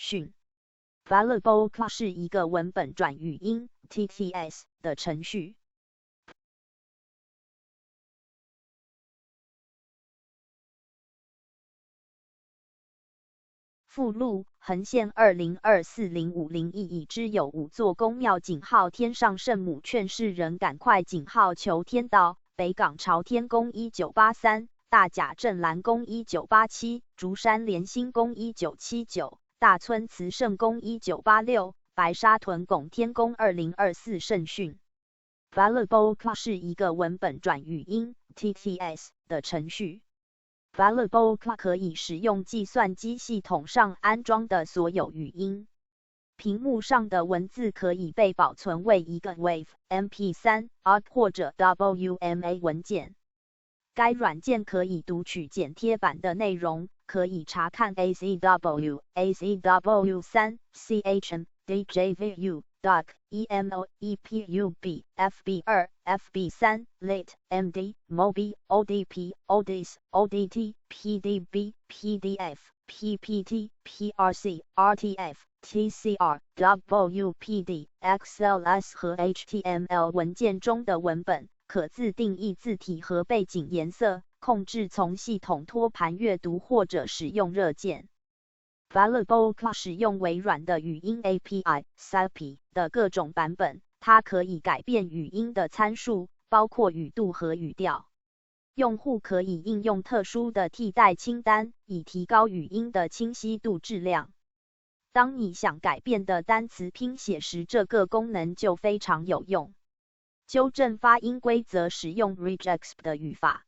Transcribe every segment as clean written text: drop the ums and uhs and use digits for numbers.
讯。Valuable Class 是一个文本转语音 (TTS) 的程序。附录横线20240501已知有5座宫庙井号天上圣母劝世人赶快井号求天道，北港朝天宫1983，大甲镇澜宫1987，竹山莲心宫1979，大村慈圣宫1986，白沙屯拱天宫2024圣训。Valuable Class 是一个文本转语音 (TTS) 的程序。Valuable Class 可以使用计算机系统上安装的所有语音。屏幕上的文字可以被保存为一个 WAV、MP3、ART 或者 WMA 文件。该软件可以读取剪贴版的内容，可以查看 ACW、ACW3、CHM、DJVU、DOC、EMO、EPUB、FB2、FB3、LATE、MD、MOBI、ODP、ODIS、ODT、PDB、PDF、PPT、PRC、RTF、TCR、WPD、XLS 和 HTML 文件中的文本，可自定义字体和背景颜色，控制从系统托盘阅读或者使用热键。Valuable Class 使用微软的语音 API、SAPI 的各种版本，它可以改变语音的参数，包括语度和语调。用户可以应用特殊的替代清单，以提高语音的清晰度质量。当你想改变的单词拼写时，这个功能就非常有用。纠正发音规则使用 regex 的语法。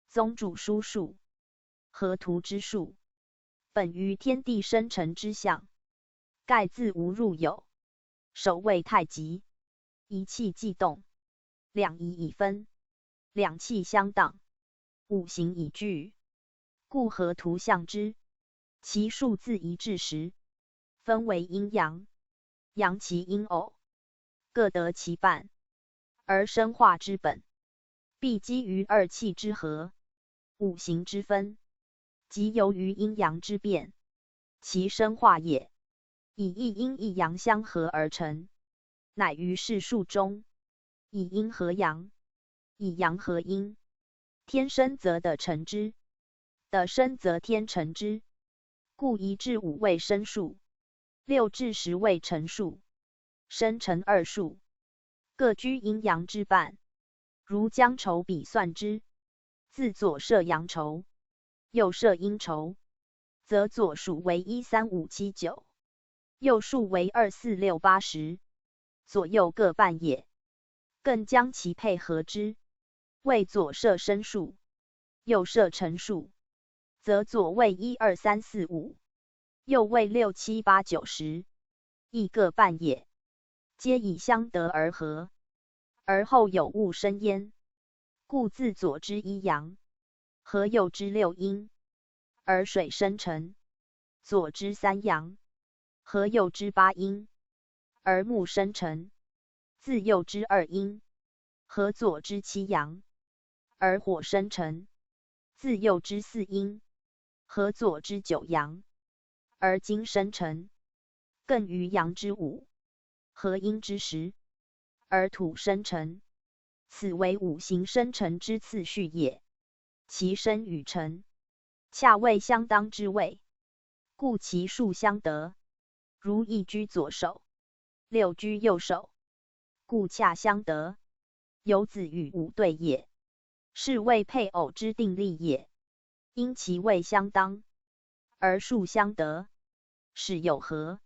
宗主书数，河图之数，本于天地生成之象，盖自无入有，首位太极，一气既动，两仪已分，两气相当，五行已具，故河图象之。其数自一至十，分为阴阳，阳其阴偶，各得其半，而生化之本，必基于二气之和，五行之分，即由于阴阳之变，其生化也，以一阴一阳相合而成，乃于世数中，以阴合阳，以阳合阴，天生则地成之，地生则天成之。故1至5为生数，6至10为辰数，生辰二数，各居阴阳之半。如将筹比算之，自左设阳筹，右设阴筹，则左数为1、3、5、7、9，右数为2、4、6、8、10，左右各半也。更将其配合之，为左设生数，右设辰数，则左为1、2、3、4、5，右为6、7、8、9、10，亦各半也。皆以相得而合，而后有物生焉。故自左之1阳，和右之6阴，而水生成；左之3阳，和右之8阴，而木生成；自右之2阴，和左之7阳，而火生成；自右之4阴，和左之9阳，而金生成；更于阳之5，和阴之10，而土生成。此为五行生成之次序也。其生与成，恰位相当之位，故其数相得。如1居左手，6居右手，故恰相得。有子与午对也，是谓配偶之定例也。因其位相当，而数相得，使有合，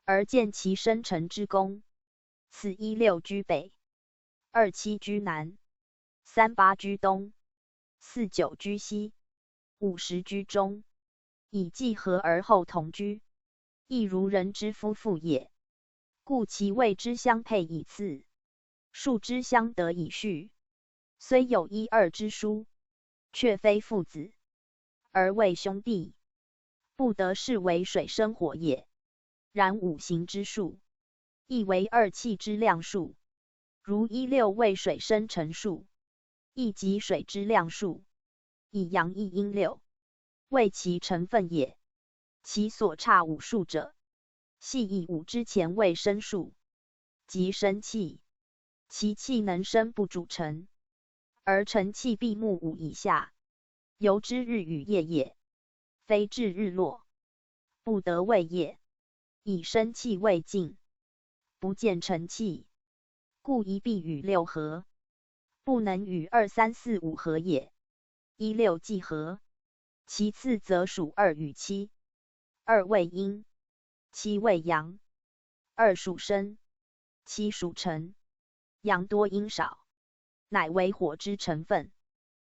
而见其生成之功。此16居北，27居南，38居东，49居西，50居中，以既合而后同居，亦如人之夫妇也。故其位之相配以次，数之相得以序。虽有1、2之殊，却非父子，而为兄弟，不得视为水生火也。然五行之数，亦为二气之量数。如16为水生成数，亦即水之量数，以阳一阴6，为其成分也。其所差5数者，系以5之前为生数，即生气。其气能生不主成，而成气必木5以下，由之日与夜也，非至日落，不得为夜。以生气为尽，不见成气，故一必与6合，不能与2、3、4、5合也。16既合，其次则属2与7。2为阴，7为阳，2属生，7属辰，阳多阴少，乃为火之成分，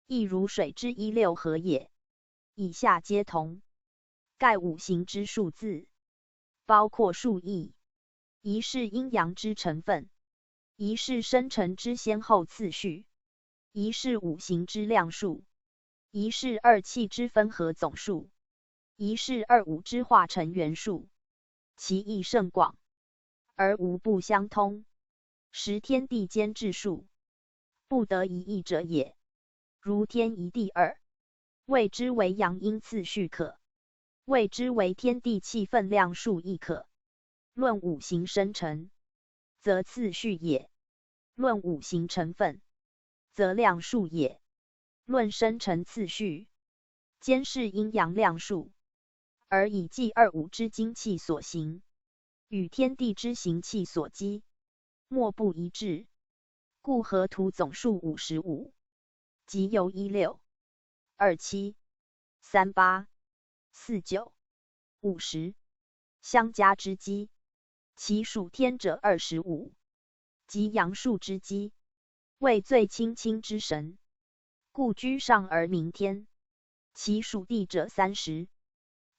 亦如水之16合也。以下皆同。盖五行之数字，包括数义，一是阴阳之成分，一是生成之先后次序，一是五行之量数，一是二气之分合总数，一是2、5之化成元数。其义甚广，而无不相通，实天地间之数，不得一义者也。如天一地2，谓之为阳阴次序可，谓之为天地气分量数亦可。论五行生成，则次序也；论五行成分，则量数也。论生成次序，兼是阴阳量数，而以计2、5之精气所行，与天地之行气所积，莫不一致。故河图总数55，即由16、27、38、49、50相加之积，其属天者25，即阳数之积，为最清清之神。故居上而名天，其属地者30。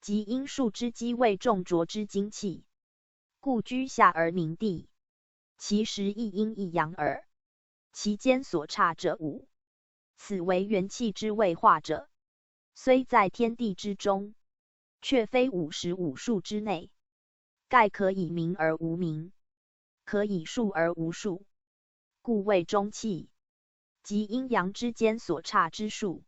即因数之积为重浊之精气，故居下而名地，其实一阴一阳耳。其间所差者5，此为元气之谓化者，虽在天地之中，却非55数之内。盖可以名而无名，可以数而无数，故谓中气。即阴阳之间所差之数，